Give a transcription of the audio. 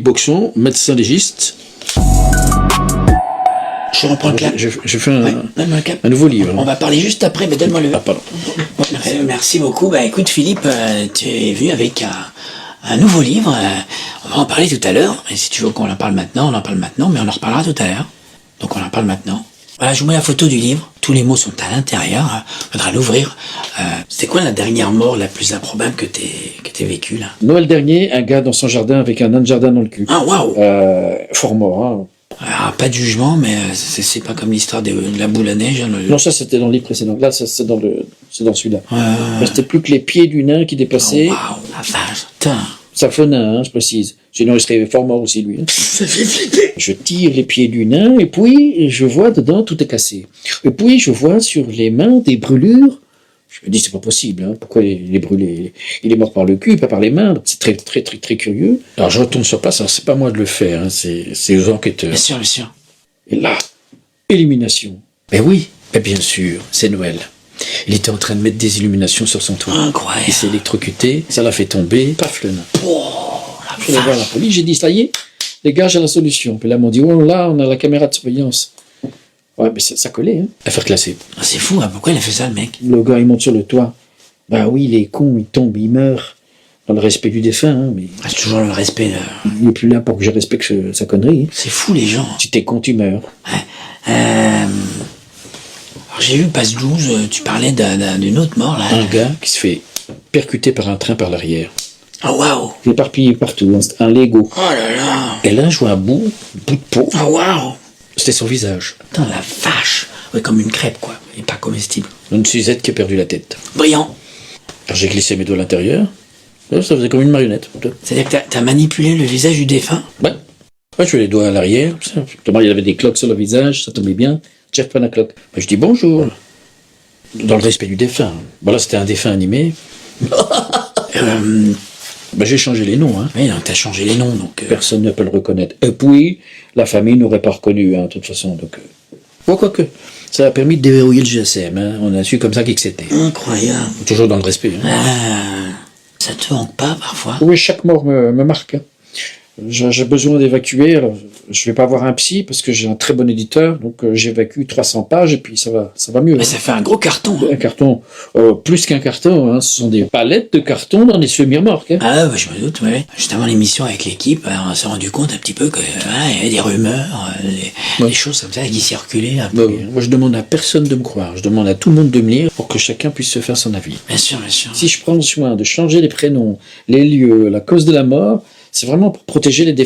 Boxon, médecin légiste. Je reprends le cap. Je fais Donne-moi le cap. un nouveau livre. On va parler juste après, mais donne-moi le. Ah, pardon. Merci beaucoup. Bah écoute Philippe, tu es venu avec un nouveau livre. On va en parler tout à l'heure. Et si tu veux qu'on en parle maintenant, on en parle maintenant, mais on en reparlera tout à l'heure. Donc on en parle maintenant. Voilà, je vous mets la photo du livre. Tous les mots sont à l'intérieur. Faudra l'ouvrir. C'était quoi la dernière mort la plus improbable que t'aies vécue là? Noël dernier, un gars dans son jardin avec un nain de jardin dans le cul. Ah waouh. Fort mort, hein. Alors, pas de jugement, mais c'est pas comme l'histoire de la boule à neige. Hein, Non, ça c'était dans le livre précédent. Là, c'est dans celui-là. Il restait plus que les pieds du nain qui dépassaient. Oh, waouh, la vache. Putain. Ça fait nain, hein, je précise. Sinon, il serait fort mort aussi, lui. Hein. Ça fait flipper. Je tire les pieds du nain, et puis je vois dedans, tout est cassé. Et puis je vois sur les mains des brûlures. Je me dis, c'est pas possible, hein. Pourquoi il est brûlé? Il est mort par le cul, pas par les mains. C'est très, très, très, très curieux. Alors je retourne sur place, alors c'est pas moi de le faire, hein. C'est aux enquêteurs. Bien sûr, bien sûr. Et là, élimination. Mais oui, mais bien sûr, c'est Noël. Il était en train de mettre des illuminations sur son toit. Incroyable. Il s'est électrocuté, ça l'a fait tomber, paf le nain. Oh, Je vais voir la police, j'ai dit, ça y est, les gars, j'ai la solution. Puis là, ils m'ont dit, oh là, on a la caméra de surveillance. Ouais, mais ça collait, hein. Affaire classée. Ah, c'est fou, hein. Pourquoi il a fait ça, le mec? Le gars, il monte sur le toit. Bah oui, il est con, il tombe, il meurt. Dans le respect du défunt, hein, mais Ah, c'est toujours le respect. il est plus là pour que je respecte sa connerie. Hein. C'est fou, les gens. Si t'es con, tu meurs. Alors, j'ai vu, passe 12, tu parlais d'une autre mort, là. Un gars qui se fait percuter par un train par l'arrière. Ah, waouh. Il est éparpillé partout, hein, c'est un Lego. Oh là là. Et là, je vois un bout de peau. Ah, waouh. C'était son visage. Putain, la vache. Ouais, comme une crêpe, quoi. Et pas comestible. Une Suzette qui a perdu la tête. Brillant. Alors j'ai glissé mes doigts à l'intérieur. Là, ça faisait comme une marionnette. C'est-à-dire que t'as manipulé le visage du défunt? Ouais. Ouais, je mets les doigts à l'arrière. Justement, il y avait des cloques sur le visage, ça tombait bien. Jeff Panaclock. Je dis bonjour. Dans le respect du défunt. Voilà, c'était un défunt animé. J'ai changé les noms. Hein. Oui, donc t'as changé les noms, donc... Personne ne peut le reconnaître. Et puis, la famille n'aurait pas reconnu, hein, de toute façon. Donc, quoique, ça a permis de déverrouiller le GSM. Hein. On a su comme ça qui que c'était. Incroyable. Toujours dans le respect. Hein. Ça te hante pas, parfois? Oui, chaque mort me marque. Hein. J'ai besoin d'évacuer. Alors, je vais pas avoir un psy parce que j'ai un très bon éditeur. Donc, j'évacue 300 pages et puis ça va mieux. Mais hein. ça fait un gros carton. Hein. Un carton, plus qu'un carton. Hein. Ce sont des palettes de carton dans les semi-remorques. Hein. Ah ouais, je me doute, ouais. Juste avant l'émission avec l'équipe, on s'est rendu compte un petit peu que il y avait des rumeurs, des choses comme ça qui circulaient un peu. Moi, je demande à personne de me croire. Je demande à tout le monde de me lire pour que chacun puisse se faire son avis. Bien sûr, bien sûr. Si je prends soin de changer les prénoms, les lieux, la cause de la mort, c'est vraiment pour protéger les défunts.